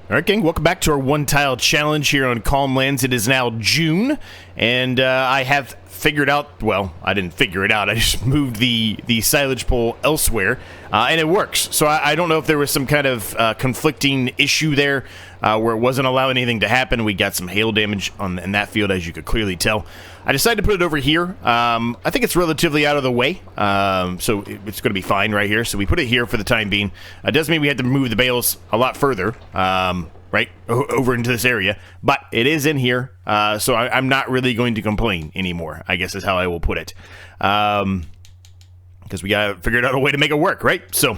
All right, gang, welcome back to our one-tile challenge here on Calm Lands. It is now June, and I have figured out, well, I didn't figure it out, I just moved the silage pole elsewhere, and it works. So I don't know if there was some kind of conflicting issue there where it wasn't allowing anything to happen. We got some hail damage in that field, as you could clearly tell. I decided to put it over here. I think it's relatively out of the way, so it's going to be fine right here. So we put it here for the time being. It does mean we had to move the bales a lot further, right, over into this area. But it is in here, so I'm not really going to complain anymore, I guess is how I will put it. Because we got to figure out a way to make it work, right? So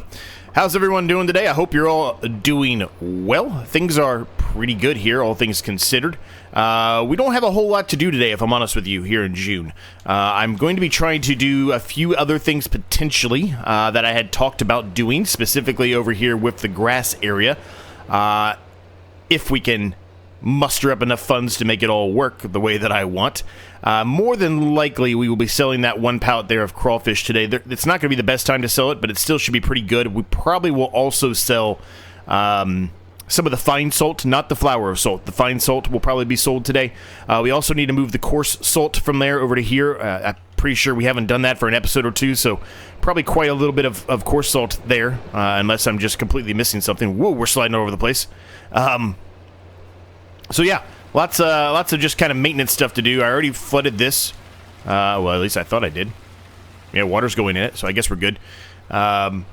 how's everyone doing today? I hope you're all doing well. Things are pretty good here, all things considered. We don't have a whole lot to do today, if I'm honest with you, here in June. I'm going to be trying to do a few other things potentially that I had talked about doing, specifically over here with the grass area. If we can muster up enough funds to make it all work the way that I want. More than likely, we will be selling that one pallet there of crawfish today. It's not going to be the best time to sell it, but it still should be pretty good. We probably will also sell some of the fine salt, not the flour of salt. The fine salt will probably be sold today. We also need to move the coarse salt from there over to here. I'm pretty sure we haven't done that for an episode or two, so probably quite a little bit of coarse salt there, unless I'm just completely missing something. Whoa, we're sliding all over the place. So yeah, lots of just kind of maintenance stuff to do. I already flooded this. Well, at least I thought I did. Yeah, water's going in it, so I guess we're good. But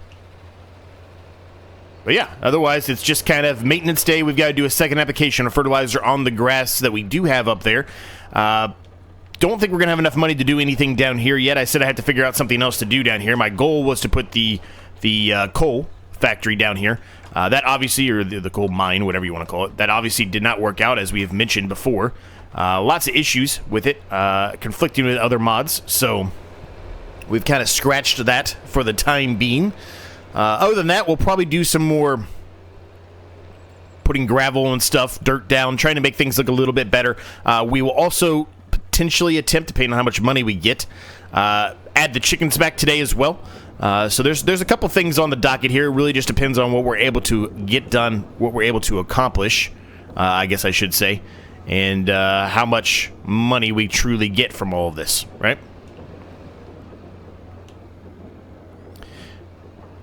yeah, otherwise it's just kind of maintenance day. We've got to do a second application of fertilizer on the grass that we do have up there. Don't think we're going to have enough money to do anything down here yet. I said I had to figure out something else to do down here. My goal was to put the coal factory down here. That obviously, or the coal mine, whatever you want to call it, that obviously did not work out, as we have mentioned before. Lots of issues with it, conflicting with other mods, so we've kind of scratched that for the time being. Other than that, we'll probably do some more putting gravel and stuff, dirt down, trying to make things look a little bit better. We will also potentially attempt, depending on how much money we get, add the chickens back today as well. So there's a couple things on the docket here. It really just depends on what we're able to get done, what we're able to accomplish, I guess I should say, and how much money we truly get from all of this, right?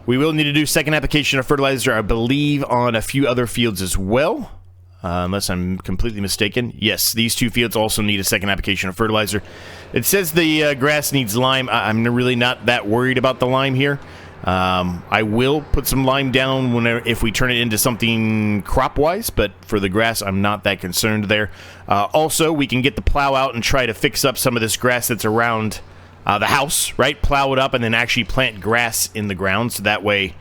We will need to do second application of fertilizer, I believe, on a few other fields as well. Unless I'm completely mistaken. Yes, these two fields also need a second application of fertilizer. It says the grass needs lime. I'm really not that worried about the lime here. I will put some lime down if we turn it into something crop-wise, but for the grass, I'm not that concerned there. Also, we can get the plow out and try to fix up some of this grass that's around the house, right? Plow it up and then actually plant grass in the ground, so that way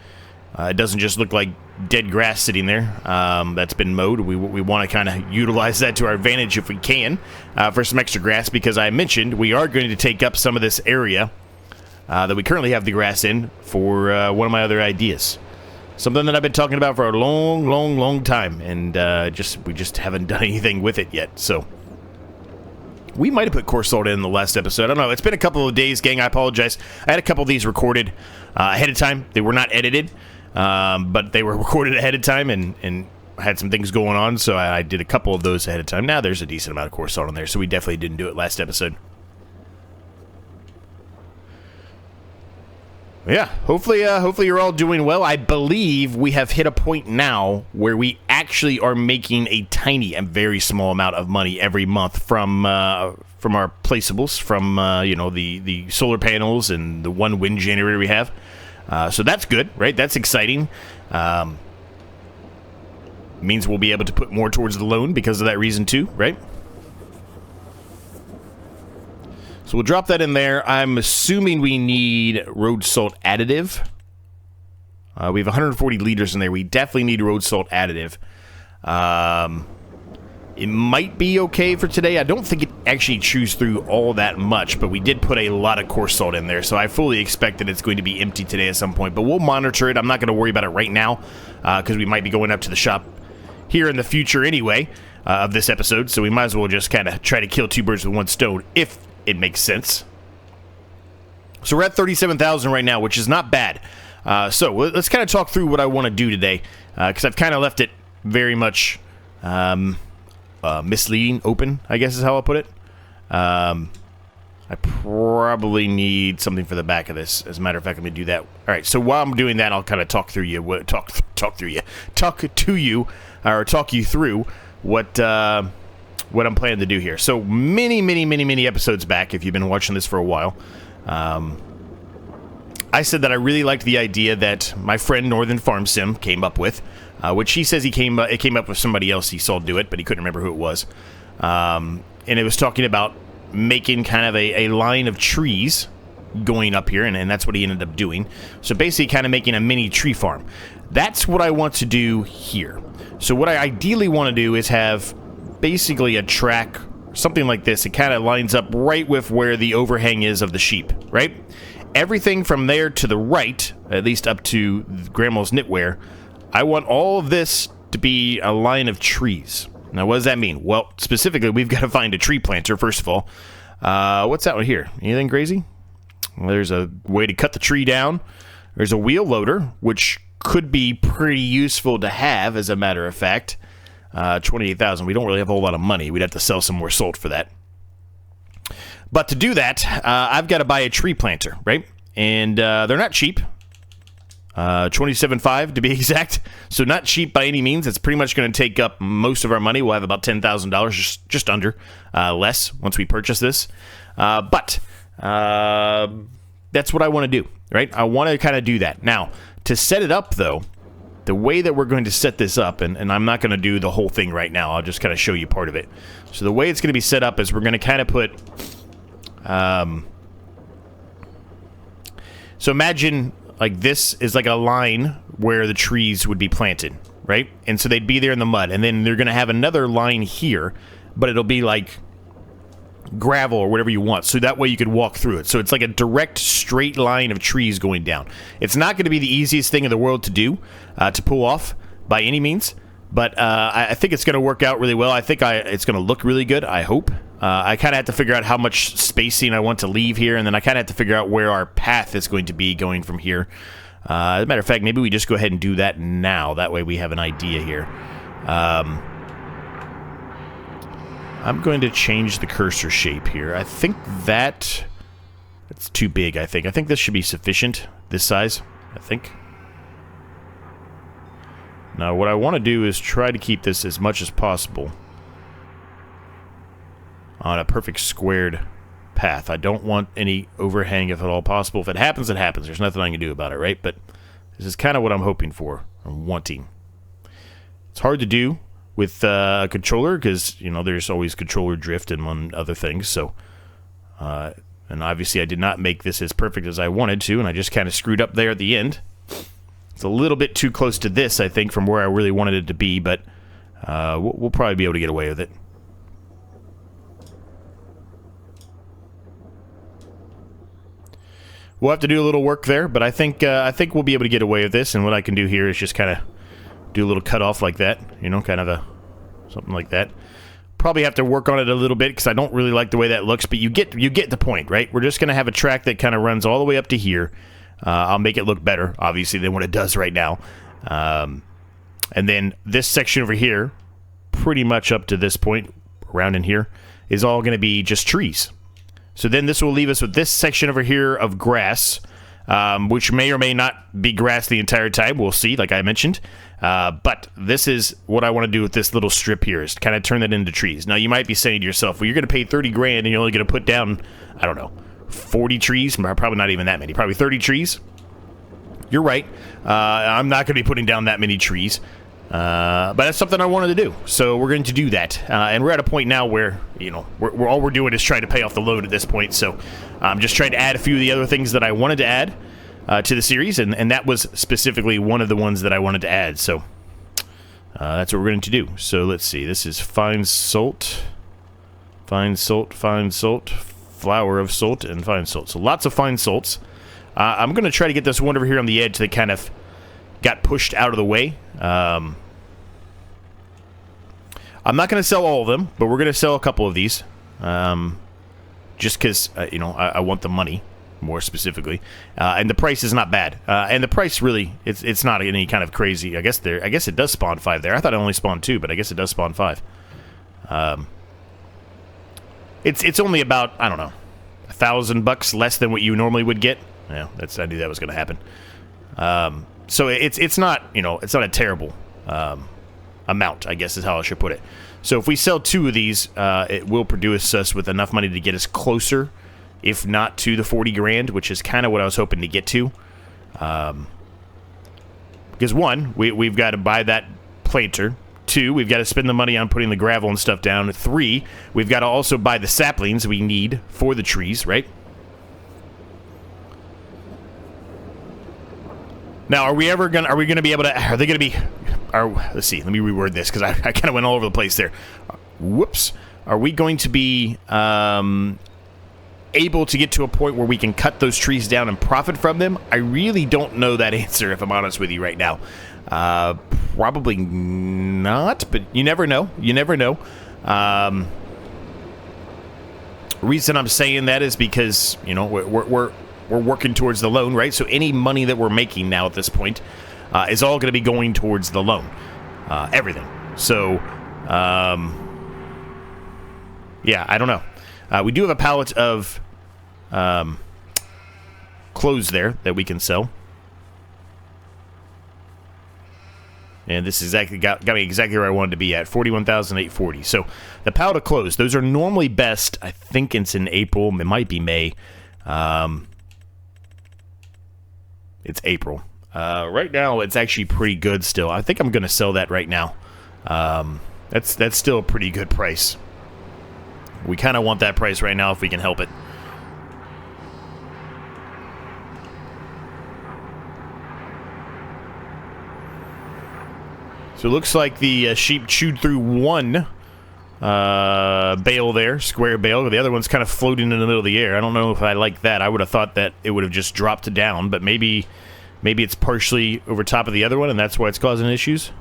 it doesn't just look like dead grass sitting there that's been mowed. We want to kind of utilize that to our advantage if we can for some extra grass, because I mentioned we are going to take up some of this area that we currently have the grass in for one of my other ideas. Something that I've been talking about for a long time, and we just haven't done anything with it yet. So we might have put coarse salt in the last episode. I don't know. It's been a couple of days, gang. I apologize. I had a couple of these recorded ahead of time. They were not edited. But they were recorded ahead of time and had some things going on, so I did a couple of those ahead of time. Now there's a decent amount of coarse salt on there, so we definitely didn't do it last episode. Yeah, hopefully you're all doing well. I believe we have hit a point now where we actually are making a tiny and very small amount of money every month from our placeables, from the solar panels and the one wind generator we have. So that's good, right? That's exciting. Means we'll be able to put more towards the loan because of that reason too, right? So we'll drop that in there. I'm assuming we need road salt additive. We have 140 liters in there. We definitely need road salt additive. It might be okay for today. I don't think it actually chews through all that much, but we did put a lot of coarse salt in there, so I fully expect that it's going to be empty today at some point. But we'll monitor it. I'm not going to worry about it right now, because we might be going up to the shop here in the future anyway of this episode, so we might as well just kind of try to kill two birds with one stone, if it makes sense. So we're at 37,000 right now, which is not bad. So let's kind of talk through what I want to do today, because I've kind of left it very much misleading. Open, I guess is how I'll put it. I probably need something for the back of this. As a matter of fact, let me do that. All right, so while I'm doing that, I'll kind of talk to you through what I'm planning to do here. So many episodes back, if you've been watching this for a while, I said that I really liked the idea that my friend Northern Farm Sim came up with, which he says it came up with somebody else he saw do it, but he couldn't remember who it was. And it was talking about making kind of a line of trees going up here, and that's what he ended up doing. So basically kind of making a mini tree farm. That's what I want to do here. So what I ideally want to do is have basically a track, something like this. It kind of lines up right with where the overhang is of the sheep, right? Everything from there to the right, at least up to Grandma's knitwear, I want all of this to be a line of trees. Now, what does that mean? Well, specifically, we've got to find a tree planter, first of all. What's that one here? Anything crazy? Well, there's a way to cut the tree down. There's a wheel loader, which could be pretty useful to have, as a matter of fact. 28,000. We don't really have a whole lot of money. We'd have to sell some more salt for that. But to do that, I've got to buy a tree planter, right? And they're not cheap. 27.5 to be exact. So not cheap by any means. It's pretty much going to take up most of our money. We'll have about $10,000, just under, less once we purchase this. But that's what I want to do, right? I want to kind of do that. Now, to set it up, though, the way that we're going to set this up, and I'm not going to do the whole thing right now. I'll just kind of show you part of it. So the way it's going to be set up is we're going to kind of put... so imagine... like this is like a line where the trees would be planted, right? And so they'd be there in the mud. And then they're going to have another line here, but it'll be like gravel or whatever you want. So that way you could walk through it. So it's like a direct straight line of trees going down. It's not going to be the easiest thing in the world to do, to pull off by any means. But I think it's going to work out really well. I think it's going to look really good, I hope. I kind of have to figure out how much spacing I want to leave here, and then I kind of have to figure out where our path is going to be going from here. As a matter of fact, maybe we just go ahead and do that now. That way we have an idea here. I'm going to change the cursor shape here. I think that's too big, I think. I think this should be sufficient, this size, I think. Now, what I want to do is try to keep this as much as possible on a perfect squared path. I don't want any overhang if at all possible. If it happens, it happens. There's nothing I can do about it, right? But this is kind of what I'm hoping for, I'm wanting. It's hard to do with a controller because, you know, there's always controller drift and other things. So, and obviously I did not make this as perfect as I wanted to, and I just kind of screwed up there at the end. It's a little bit too close to this, I think, from where I really wanted it to be, but we'll probably be able to get away with it. We'll have to do a little work there, but I think we'll be able to get away with this, and what I can do here is just kind of do a little cut off like that, you know, kind of something like that. Probably have to work on it a little bit because I don't really like the way that looks, but you get the point, right? We're just going to have a track that kind of runs all the way up to here. I'll make it look better, obviously, than what it does right now. And then this section over here, pretty much up to this point, around in here, is all going to be just trees. So then this will leave us with this section over here of grass, which may or may not be grass the entire time. We'll see, like I mentioned. But this is what I want to do with this little strip here, is kind of turn that into trees. Now, you might be saying to yourself, well, you're going to pay 30 grand and you're only going to put down, I don't know, 40 trees? Probably not even that many. Probably 30 trees? You're right. I'm not going to be putting down that many trees. But that's something I wanted to do. So we're going to do that. And we're at a point now where, you know, all we're doing is trying to pay off the load at this point. So I'm just trying to add a few of the other things that I wanted to add to the series. And that was specifically one of the ones that I wanted to add. So that's what we're going to do. So let's see. This is fine salt, flour of salt, and fine salt. So lots of fine salts. I'm going to try to get this one over here on the edge that kind of got pushed out of the way. I'm not going to sell all of them, but we're going to sell a couple of these. Just because, you know, I want the money. more specifically, and the price is not bad. And the price really, it's not any kind of crazy. I guess it does spawn 5 there. I thought it only spawned 2, but I guess it does spawn 5. It's only about, I don't know, $1,000 less than what you normally would get. Yeah, I knew that was going to happen. So it's not, you know, it's not a terrible amount, I guess is how I should put it. So if we sell 2 of these, it will produce us with enough money to get us closer, if not to the 40 grand, which is kind of what I was hoping to get to. Because 1, we've got to buy that planter. 2, we've got to spend the money on putting the gravel and stuff down. 3, we've got to also buy the saplings we need for the trees, right? Now, are we gonna be able to, let's see, let me reword this, because I kind of went all over the place there. Whoops. Are we going to be able to get to a point where we can cut those trees down and profit from them? I really don't know that answer, if I'm honest with you right now. Probably not, but you never know. You never know. Reason I'm saying that is because, you know, we're working towards the loan, right? So any money that we're making now at this point is all going to be going towards the loan. Everything. So, yeah, I don't know. We do have a pallet of clothes there that we can sell. And this exactly got me exactly where I wanted to be at, 41,840. So the pallet of clothes, those are normally best. I think it's in April. It might be May. It's April. Right now, it's actually pretty good still. I think I'm going to sell that right now. That's still a pretty good price. We kind of want that price right now if we can help it. So it looks like the sheep chewed through 1 bale there, square bale. The other one's kind of floating in the middle of the air. I don't know if I like that. I would have thought that it would have just dropped down, but maybe it's partially over top of the other one, and that's why it's causing issues.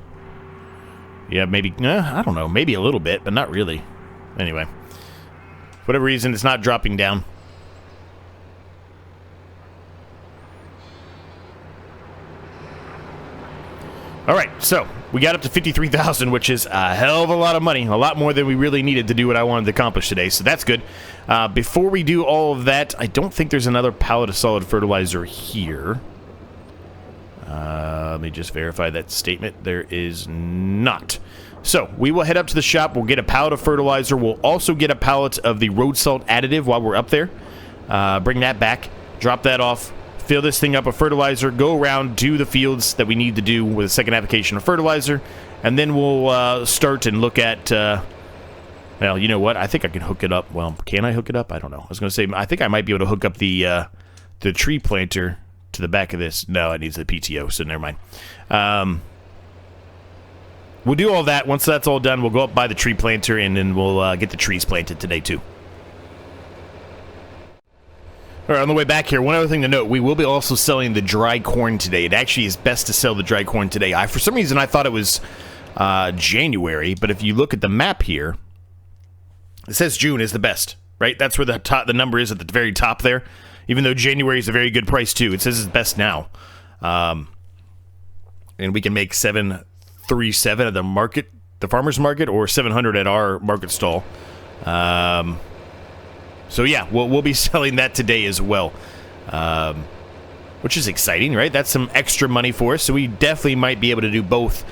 Yeah, maybe. I don't know. Maybe a little bit, but not really. Anyway, for whatever reason, it's not dropping down. All right, so we got up to 53,000, which is a hell of a lot of money, a lot more than we really needed to do what I wanted to accomplish today, so that's good. Before we do all of that, I don't think there's another pallet of solid fertilizer here. Let me just verify that statement. There is not. So we will head up to the shop. We'll get a pallet of fertilizer. We'll also get a pallet of the road salt additive while we're up there. Bring that back, drop that off. Fill this thing up with fertilizer, go around, do the fields that we need to do with a second application of fertilizer, and then we'll start and look at, well, you know what? I think I can hook it up. Well, can I hook it up? I don't know. I was going to say, I think I might be able to hook up the tree planter to the back of this. No, it needs the PTO, so never mind. We'll do all that. Once that's all done, we'll go up by the tree planter, and then we'll get the trees planted today, too. All right, on the way back here, one other thing to note, we will be also selling the dry corn today. It actually is best to sell the dry corn today. For some reason, I thought it was January, but if you look at the map here, it says June is the best, right? That's where the number is at the very top there, even though January is a very good price, too. It says it's best now. And we can make 737 at the farmer's market, or 700 at our market stall. So yeah, we'll be selling that today as well, which is exciting, right? That's some extra money for us, so we definitely might be able to do both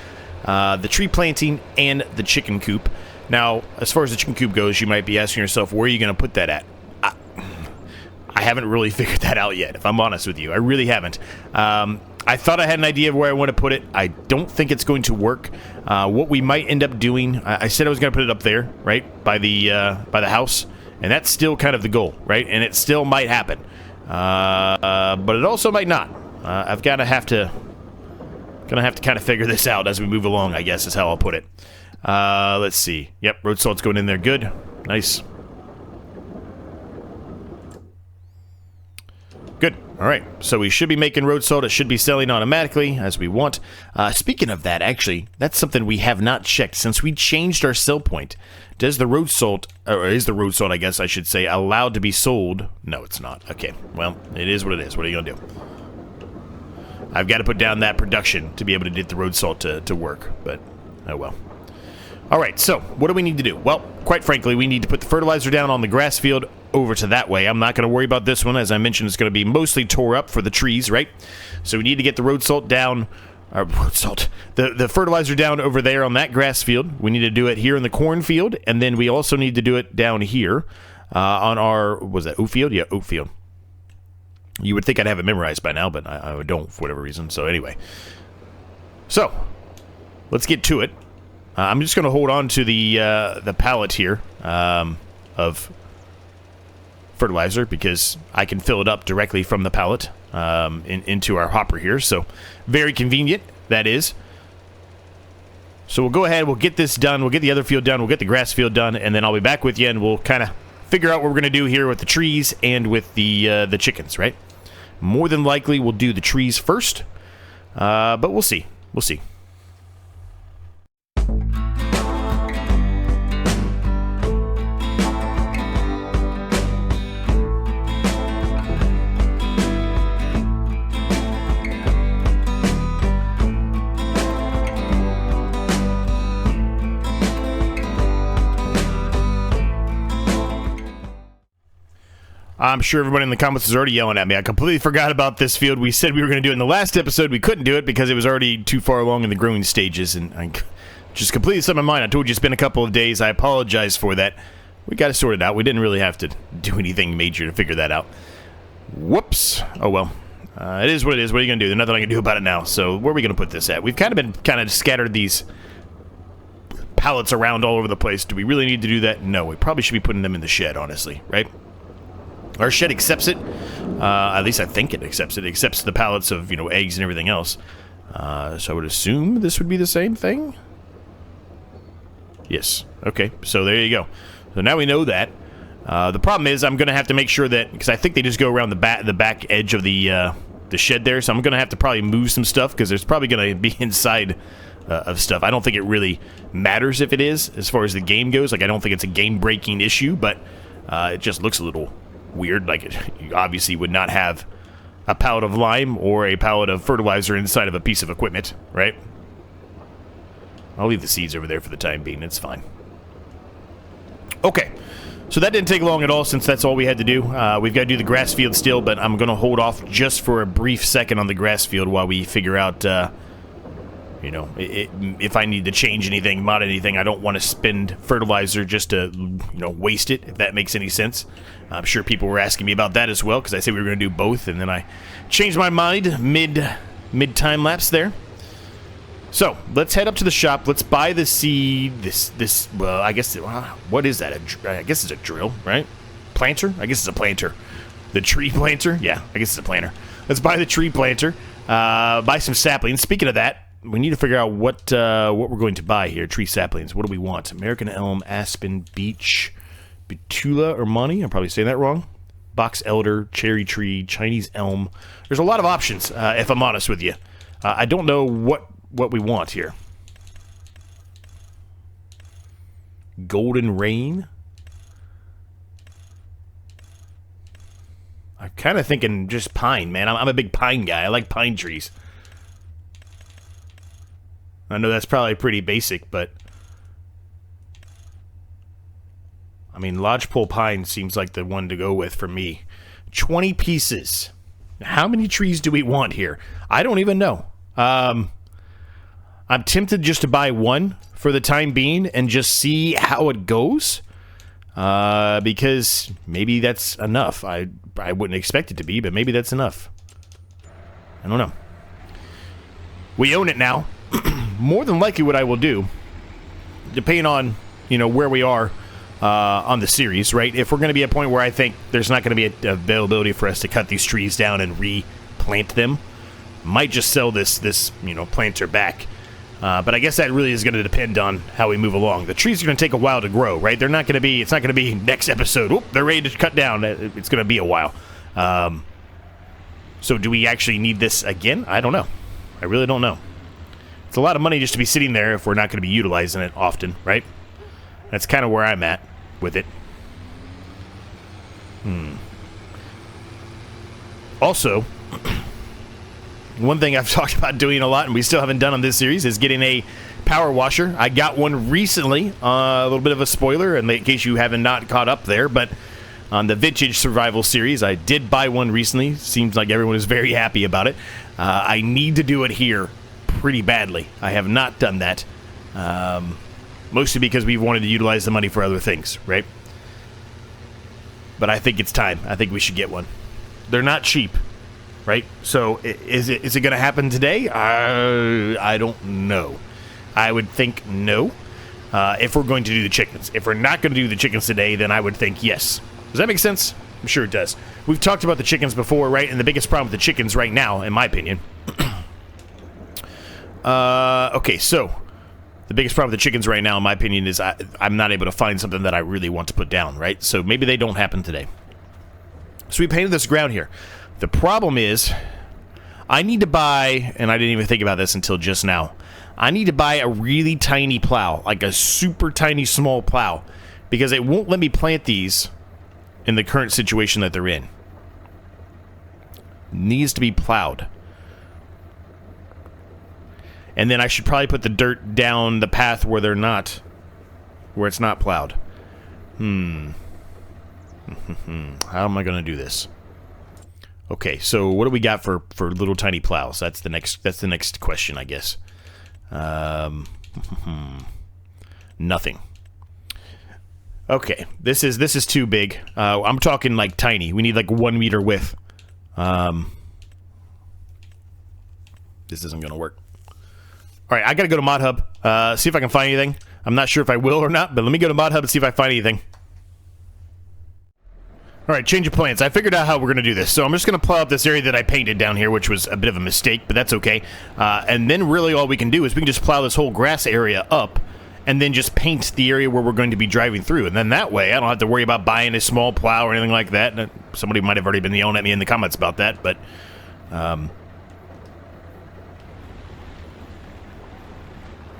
the tree planting and the chicken coop. Now, as far as the chicken coop goes, you might be asking yourself, where are you going to put that at? I haven't really figured that out yet, if I'm honest with you. I really haven't. I thought I had an idea of where I want to put it. I don't think it's going to work. What we might end up doing, I said I was going to put it up there, right, by the house. And that's still kind of the goal, right? And it still might happen. But it also might not. I've got to have to kind of figure this out as we move along, I guess is how I'll put it. Let's see. Yep, road salt's going in there. Good. Nice. Good. All right, so we should be making road salt. It should be selling automatically as we want. Speaking of that, actually, that's something we have not checked. Since we changed our sell point, does the road salt, or is the road salt, I guess I should say, allowed to be sold? No, it's not. Okay, well, it is what it is. What are you going to do? I've got to put down that production to be able to get the road salt to work, but oh well. All right, so what do we need to do? Well, quite frankly, we need to put the fertilizer down on the grass field over to that way. I'm not going to worry about this one. As I mentioned, it's going to be mostly tore up for the trees, right? So we need to get the road salt down, the fertilizer down over there on that grass field. We need to do it here in the cornfield, and then we also need to do it down here on our, was that oat field? Yeah, oat field. You would think I'd have it memorized by now, but I don't for whatever reason. So anyway. So, let's get to it. I'm just going to hold on to the pallet here of fertilizer because I can fill it up directly from the pallet into our hopper here. So, very convenient, that is. So, we'll go ahead, we'll get this done, we'll get the other field done, we'll get the grass field done, and then I'll be back with you, and we'll kind of figure out what we're going to do here with the trees and with the chickens, right? More than likely, we'll do the trees first, but we'll see. We'll see. I'm sure everybody in the comments is already yelling at me. I completely forgot about this field. We said we were going to do it in the last episode. We couldn't do it because it was already too far along in the growing stages. And I just completely slipped my mind. I told you it's been a couple of days. I apologize for that. We got to sort it out. We didn't really have to do anything major to figure that out. Whoops. Oh, well. It is what it is. What are you going to do? There's nothing I can do about it now. So where are we going to put this at? We've kind of scattered these pallets around all over the place. Do we really need to do that? No. We probably should be putting them in the shed, honestly. Right? Our shed accepts it. At least I think it accepts it. It accepts the pallets of, eggs and everything else. So I would assume this would be the same thing. Yes. Okay. So there you go. So now we know that. The problem is I'm going to have to make sure that, because I think they just go around the back edge of the shed there. So I'm going to have to probably move some stuff because there's probably going to be inside of stuff. I don't think it really matters if it is as far as the game goes. Like I don't think it's a game-breaking issue, but it just looks a little weird. Like you obviously would not have a pallet of lime or a pallet of fertilizer inside of a piece of equipment, right? I'll leave the seeds over there for the time being. It's fine. Okay, so that didn't take long at all since that's all we had to do. We've got to do the grass field still, but I'm going to hold off just for a brief second on the grass field while we figure out, if I need to change anything, mod anything. I don't want to spend fertilizer just to, waste it, if that makes any sense. I'm sure people were asking me about that as well, because I said we were going to do both, and then I changed my mind mid-time lapse there. So, let's head up to the shop. Let's buy the seed. Well, I guess, what is that? I guess it's a drill, right? Planter? I guess it's a planter. The tree planter? Yeah, I guess it's a planter. Let's buy the tree planter. Buy some saplings. Speaking of that, we need to figure out what we're going to buy here. Tree saplings. What do we want? American elm, aspen, beech, betula, or money. I'm probably saying that wrong. Box elder, cherry tree, Chinese elm. There's a lot of options, if I'm honest with you. I don't know what we want here. Golden rain. I'm kind of thinking just pine, man. I'm a big pine guy. I like pine trees. I know that's probably pretty basic, but I mean, lodgepole pine seems like the one to go with for me. 20 pieces. How many trees do we want here? I don't even know. I'm tempted just to buy one for the time being and just see how it goes. Because maybe that's enough. I wouldn't expect it to be, but maybe that's enough. I don't know. We own it now. More than likely what I will do, depending on, where we are on the series, right? If we're going to be at a point where I think there's not going to be availability for us to cut these trees down and replant them, might just sell this planter back. But I guess that really is going to depend on how we move along. The trees are going to take a while to grow, right? It's not going to be next episode. Oop, they're ready to cut down. It's going to be a while. So do we actually need this again? I don't know. I really don't know. It's a lot of money just to be sitting there if we're not going to be utilizing it often, right? That's kind of where I'm at with it. Also, one thing I've talked about doing a lot and we still haven't done on this series is getting a power washer. I got one recently, a little bit of a spoiler in case you haven't not caught up there, but on the Vintage Survival series, I did buy one recently. Seems like everyone is very happy about it. I need to do it here pretty badly. I have not done that, mostly because we've wanted to utilize the money for other things, right? But I think it's time. I think we should get one. They're not cheap, right? So is it going to happen today? I don't know. I would think no, if we're going to do the chickens. If we're not going to do the chickens today, then I would think yes. Does that make sense? I'm sure it does. We've talked about the chickens before, right? And the biggest problem with the chickens right now, in my opinion... okay, so the biggest problem with the chickens right now, in my opinion, is I'm not able to find something that I really want to put down, right? So maybe they don't happen today. So we painted this ground here. The problem is I need to buy, and I didn't even think about this until just now, I need to buy a really tiny plow, like a super tiny small plow, because it won't let me plant these in the current situation that they're in. Needs to be plowed. And then I should probably put the dirt down the path where they're not, where it's not plowed. How am I going to do this? Okay, so what do we got for little tiny plows? That's the next question, I guess. Nothing. Okay, this is too big. I'm talking like tiny. We need like 1 meter width. This isn't going to work. All right, I got to go to Mod Hub, see if I can find anything. I'm not sure if I will or not, but let me go to Mod Hub and see if I find anything. All right, change of plans. I figured out how we're going to do this. So I'm just going to plow up this area that I painted down here, which was a bit of a mistake, but that's okay. And then really all we can do is we can just plow this whole grass area up and then just paint the area where we're going to be driving through. And then that way I don't have to worry about buying a small plow or anything like that. Somebody might have already been yelling at me in the comments about that, but...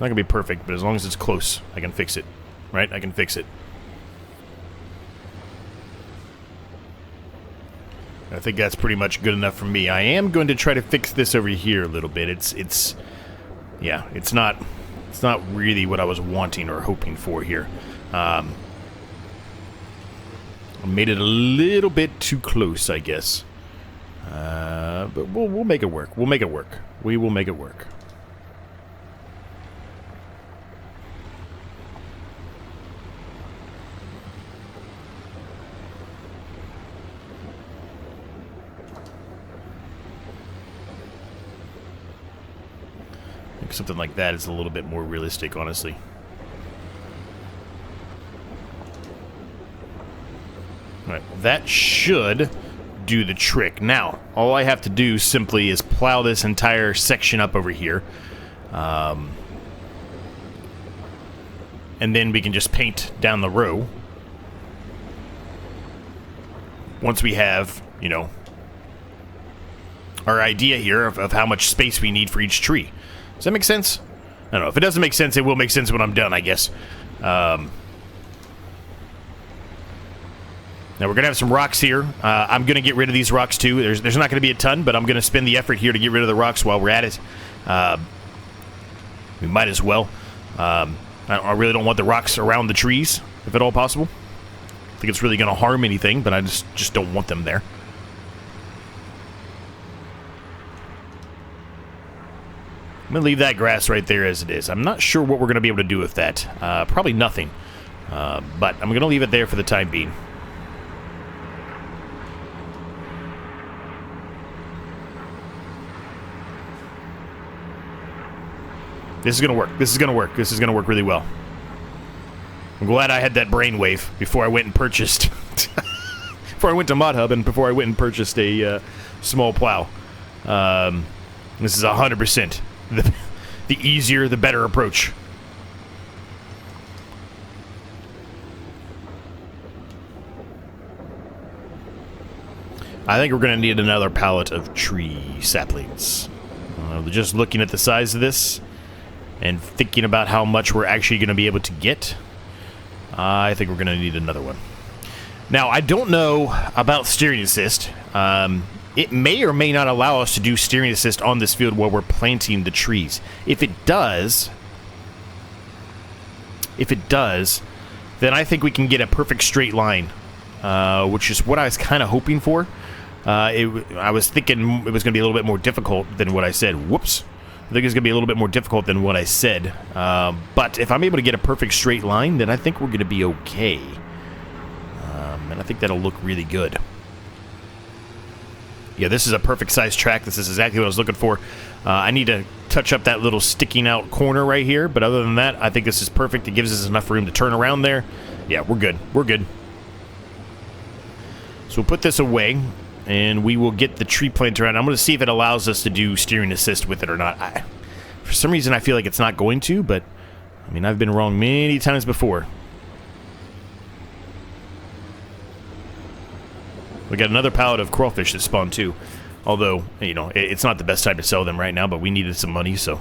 not gonna be perfect, but as long as it's close, I can fix it. Right? I can fix it. I think that's pretty much good enough for me. I am going to try to fix this over here a little bit. It's not really what I was wanting or hoping for here. I made it a little bit too close, I guess. But we'll make it work. We'll make it work. We will make it work. Something like that is a little bit more realistic, honestly. Alright, that should do the trick. Now, all I have to do simply is plow this entire section up over here. And then we can just paint down the row. Once we have, you know, our idea here of how much space we need for each tree. Does that make sense? I don't know. If it doesn't make sense, it will make sense when I'm done, I guess. Now, we're going to have some rocks here. I'm going to get rid of these rocks, too. There's not going to be a ton, but I'm going to spend the effort here to get rid of the rocks while we're at it. We might as well. I really don't want the rocks around the trees, if at all possible. I think it's really going to harm anything, but I just don't want them there. I'm going to leave that grass right there as it is. I'm not sure what we're going to be able to do with that. Probably nothing. But I'm going to leave it there for the time being. This is going to work. This is going to work. This is going to work really well. I'm glad I had that brainwave before I went and purchased... before I went to Mod Hub and before I went and purchased a small plow. This is 100%. The easier, the better approach. I think we're going to need another pallet of tree saplings. Just looking at the size of this and thinking about how much we're actually going to be able to get, I think we're going to need another one. Now, I don't know about steering assist. It may or may not allow us to do steering assist on this field while we're planting the trees. If it does, then I think we can get a perfect straight line, which is what I was kind of hoping for. I was thinking it was going to be a little bit more difficult than what I said. Whoops. I think it's going to be a little bit more difficult than what I said. But if I'm able to get a perfect straight line, then I think we're going to be okay. And I think that'll look really good. Yeah, this is a perfect size track. This is exactly what I was looking for. I need to touch up that little sticking out corner right here. But other than that, I think this is perfect. It gives us enough room to turn around there. Yeah, we're good. We're good. So we'll put this away. And we will get the tree planter out. I'm going to see if it allows us to do steering assist with it or not. For some reason, I feel like it's not going to, but, I mean, I've been wrong many times before. We got another pallet of crawfish that spawned, too. Although, you know, it's not the best time to sell them right now, but we needed some money, so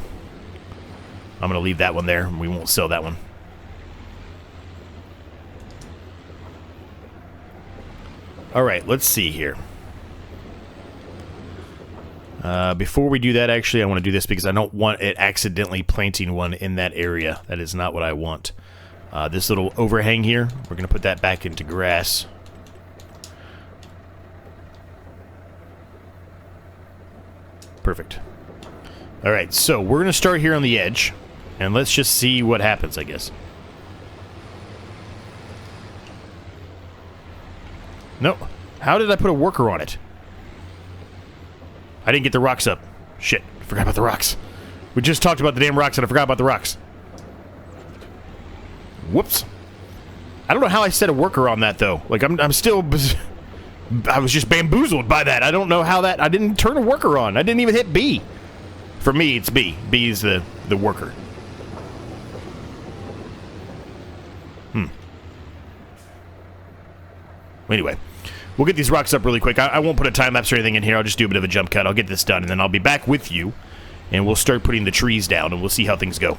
I'm going to leave that one there, and we won't sell that one. All right, let's see here. Before we do that, actually, I want to do this because I don't want it accidentally planting one in that area. That is not what I want. This little overhang here, we're going to put that back into grass. Perfect. All right, so we're going to start here on the edge, and let's just see what happens, I guess. No. How did I put a worker on it? I didn't get the rocks up. Shit. I forgot about the rocks. We just talked about the damn rocks and I forgot about the rocks. Whoops. I don't know how I set a worker on that, though. Like, I'm still... I was just bamboozled by that. I don't know how that... I didn't turn a worker on. I didn't even hit B. For me, it's B. B is the worker. Anyway. We'll get these rocks up really quick. I won't put a time lapse or anything in here. I'll just do a bit of a jump cut. I'll get this done, and then I'll be back with you, and we'll start putting the trees down, and we'll see how things go.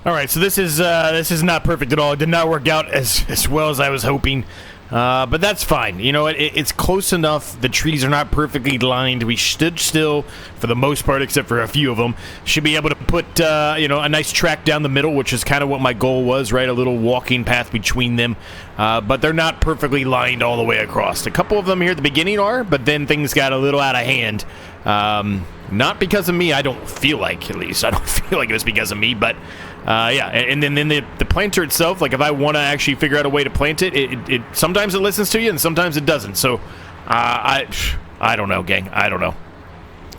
All right, so this is not perfect at all. It did not work out as well as I was hoping, but that's fine. You know, it's close enough. The trees are not perfectly lined. We stood still for the most part, except for a few of them. Should be able to put you know, a nice track down the middle, which is kind of what my goal was, right? A little walking path between them, but they're not perfectly lined all the way across. A couple of them here at the beginning are, but then things got a little out of hand. Not because of me, I don't feel like, at least. I don't feel like it was because of me, but yeah, and then the planter itself, like if I want to actually figure out a way to plant it, it sometimes it listens to you and sometimes it doesn't. So I don't know, gang. I don't know.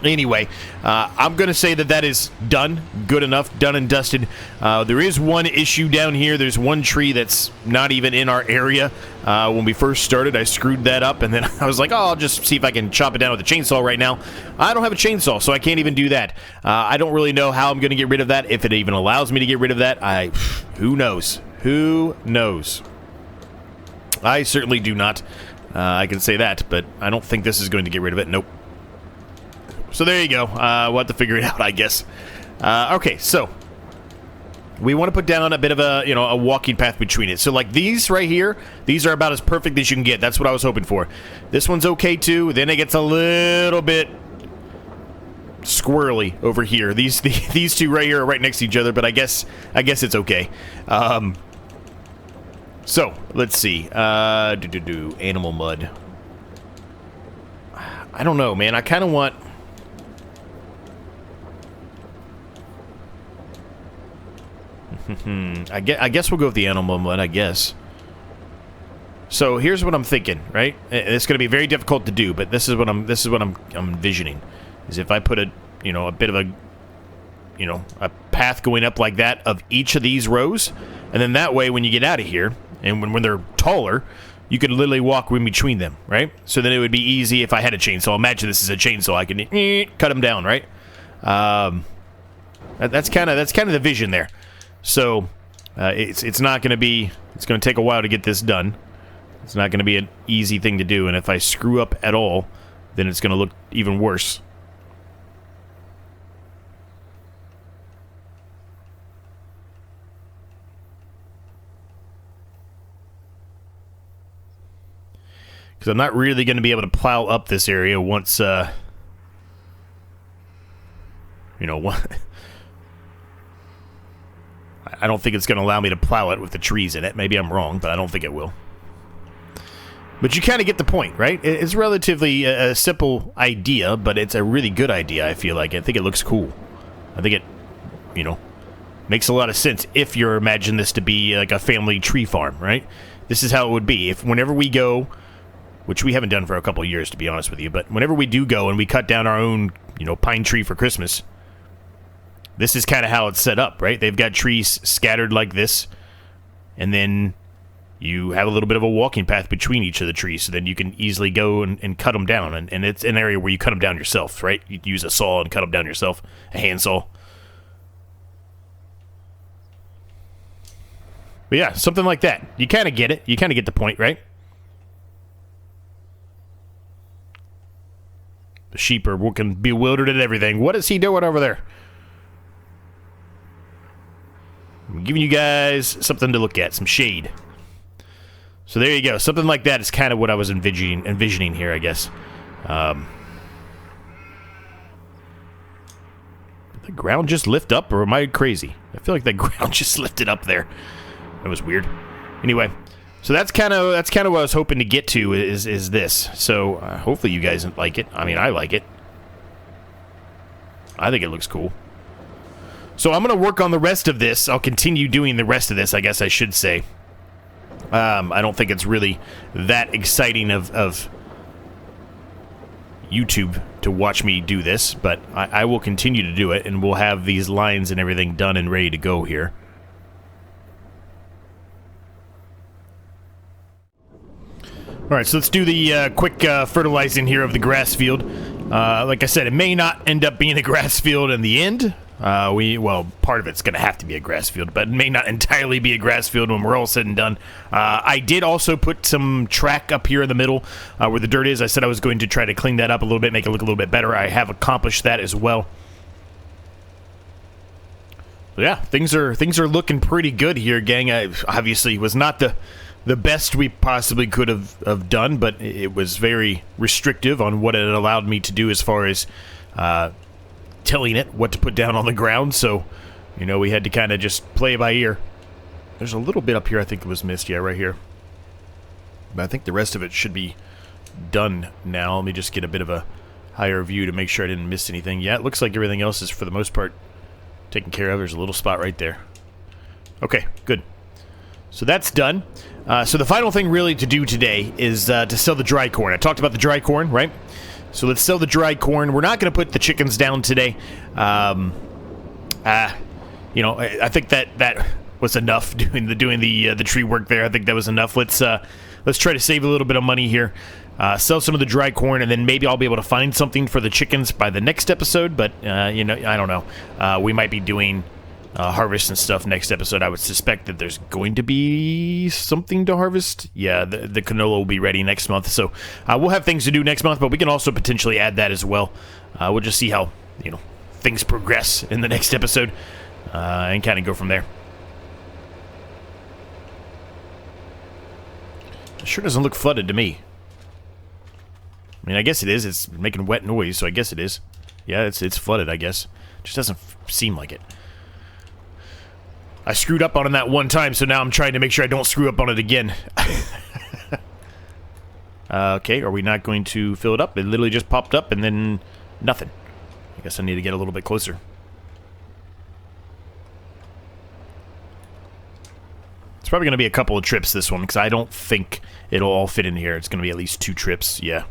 Anyway, I'm going to say that is done. Good enough. Done and dusted. There is one issue down here. There's one tree that's not even in our area. When we first started, I screwed that up, and then I was like, oh, I'll just see if I can chop it down with a chainsaw right now. I don't have a chainsaw, so I can't even do that. I don't really know how I'm going to get rid of that, if it even allows me to get rid of that. Who knows? Who knows? I certainly do not. I can say that, but I don't think this is going to get rid of it. Nope. So there you go. We'll have to figure it out, I guess. Okay, so we want to put down a bit of a, you know, a walking path between it. So like these right here, these are about as perfect as you can get. That's what I was hoping for. This one's okay too. Then it gets a little bit squirrely over here. These two right here are right next to each other, but I guess it's okay. So let's see. Animal mud. I don't know, man. I kind of want. I guess we'll go with the animal mud, I guess. So here's what I'm thinking, right? It's going to be very difficult to do, but this is what I'm envisioning. Is if I put a bit of a, a path going up like that of each of these rows, and then that way when you get out of here, and when they're taller, you could literally walk in between them, right? So then it would be easy if I had a chainsaw. Imagine this is a chainsaw. I can cut them down, right? That's kind of the vision there. So it's not going to be. It's going to take a while to get this done. It's not going to be an easy thing to do, and if I screw up at all, then it's going to look even worse. Because I'm not really going to be able to plow up this area once, I don't think it's going to allow me to plow it with the trees in it. Maybe I'm wrong, but I don't think it will. But you kind of get the point, right? It's relatively a simple idea, but it's a really good idea, I feel like. I think it looks cool. I think it, makes a lot of sense if you're imagining this to be like a family tree farm, right? This is how it would be. If whenever we go, which we haven't done for a couple of years, to be honest with you, but whenever we do go and we cut down our own, pine tree for Christmas, this is kind of how it's set up, right? They've got trees scattered like this, and then you have a little bit of a walking path between each of the trees, so then you can easily go and cut them down, and it's an area where you cut them down yourself, right? You use a saw and cut them down yourself, a handsaw. But yeah, something like that. You kind of get it. You kind of get the point, right? The sheep are looking bewildered at everything. What is he doing over there? I'm giving you guys something to look at, some shade. So there you go. Something like that is kind of what I was envisioning here, I guess. Did the ground just lift up, or am I crazy? I feel like the ground just lifted up there. That was weird. Anyway, so that's kind of what I was hoping to get to is this. So hopefully you guys like it. I mean, I like it. I think it looks cool. So I'm going to work on the rest of this. I'll continue doing the rest of this, I guess I should say. I don't think it's really that exciting of YouTube to watch me do this, but I will continue to do it, and we'll have these lines and everything done and ready to go here. Alright, so let's do the quick fertilizing here of the grass field. Like I said, it may not end up being a grass field in the end. Well, part of it's going to have to be a grass field, but it may not entirely be a grass field when we're all said and done. I did also put some track up here in the middle where the dirt is. I said I was going to try to clean that up a little bit, make it look a little bit better. I have accomplished that as well. Yeah, things are looking pretty good here, gang. Obviously, it was not the best we possibly could have done, but it was very restrictive on what it allowed me to do as far as telling it what to put down on the ground. So, you know, we had to kind of just play it by ear. There's a little bit up here I think it was missed. Yeah, right here. But I think the rest of it should be done now. Let me just get a bit of a higher view to make sure I didn't miss anything. Yeah, it looks like everything else is for the most part taken care of. There's a little spot right there. Okay, good. So that's done. So the final thing really to do today is to sell the dry corn. I talked about the dry corn, right? So let's sell the dry corn. We're not going to put the chickens down today. You know, I think that was enough doing the tree work there. I think that was enough. Let's try to save a little bit of money here. Sell some of the dry corn, and then maybe I'll be able to find something for the chickens by the next episode, but, you know, I don't know. We might be doing harvest and stuff next episode. I would suspect that there's going to be something to harvest. Yeah, the canola will be ready next month, so we'll have things to do next month, but we can also potentially add that as well. We'll just see how, you know, things progress in the next episode, and kind of go from there. It sure doesn't look flooded to me. I mean, I guess it is. It's making wet noise, so I guess it is. Yeah, it's flooded, I guess. It just doesn't seem like it. I screwed up on it that one time, so now I'm trying to make sure I don't screw up on it again. Okay, are we not going to fill it up? It literally just popped up and then nothing. I guess I need to get a little bit closer. It's probably going to be a couple of trips, this one, because I don't think it'll all fit in here. It's going to be at least 2 trips, yeah.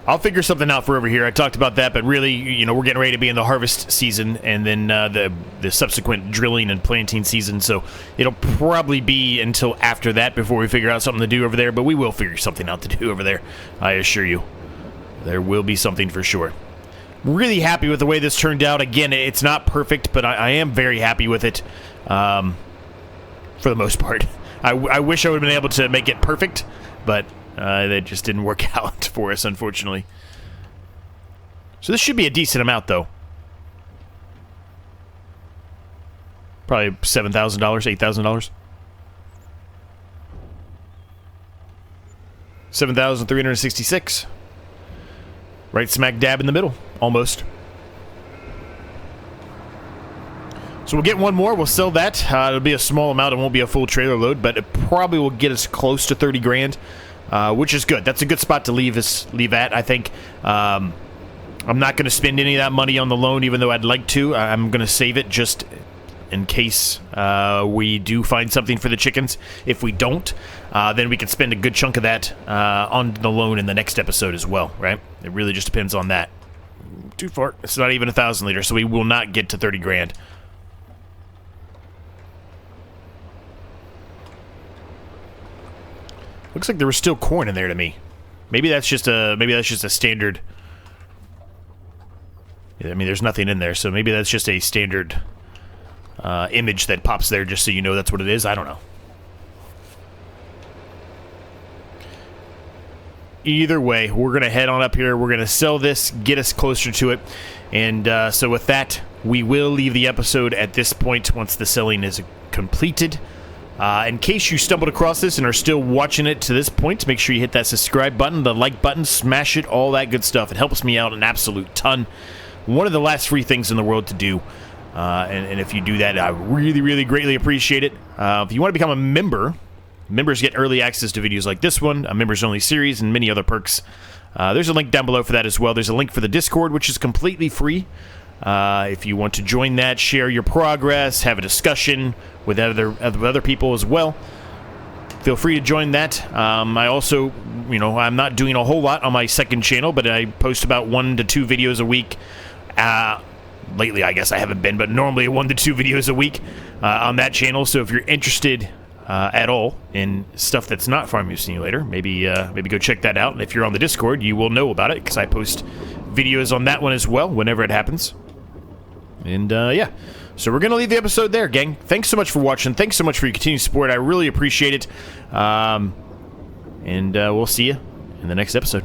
I'll figure something out for over here. I talked about that, but really, you know, we're getting ready to be in the harvest season and then the subsequent drilling and planting season, so it'll probably be until after that before we figure out something to do over there, but we will figure something out to do over there, I assure you. There will be something for sure. Really happy with the way this turned out. Again, it's not perfect, but I am very happy with it for the most part. I wish I would have been able to make it perfect, but that just didn't work out for us, unfortunately. So this should be a decent amount, though. Probably $7,000, $8,000. $7,366. Right smack dab in the middle, almost. So we'll get one more. We'll sell that. It'll be a small amount. It won't be a full trailer load, but it probably will get us close to 30 grand. Which is good. That's a good spot to leave at, I think. I'm not going to spend any of that money on the loan, even though I'd like to. I'm going to save it just in case we do find something for the chickens. If we don't, then we can spend a good chunk of that on the loan in the next episode as well, right? It really just depends on that. Too far. It's not even 1,000 liters, so we will not get to 30 grand. Looks like there was still corn in there to me. Maybe that's just a standard. I mean, there's nothing in there, so maybe that's just a standard image that pops there just so you know that's what it is. I don't know. Either way, we're going to head on up here. We're going to sell this, get us closer to it. And so with that, we will leave the episode at this point once the selling is completed. In case you stumbled across this and are still watching it to this point, make sure you hit that subscribe button, the like button, smash it, all that good stuff. It helps me out an absolute ton. One of the last free things in the world to do. And if you do that, I really, really greatly appreciate it. If you want to become a member, members get early access to videos like this one, a members-only series, and many other perks. There's a link down below for that as well. There's a link for the Discord, which is completely free. If you want to join that, share your progress, have a discussion with other people as well, feel free to join that. I also, you know, I'm not doing a whole lot on my second channel, but I post about 1 to 2 videos a week. Lately, I guess I haven't been, but normally 1 to 2 videos a week on that channel. So if you're interested at all in stuff that's not Farming Simulator, maybe go check that out. And if you're on the Discord, you will know about it because I post videos on that one as well whenever it happens. And yeah, so we're gonna leave the episode there, gang. Thanks so much for watching. Thanks so much for your continued support. I really appreciate it. And we'll see you in the next episode.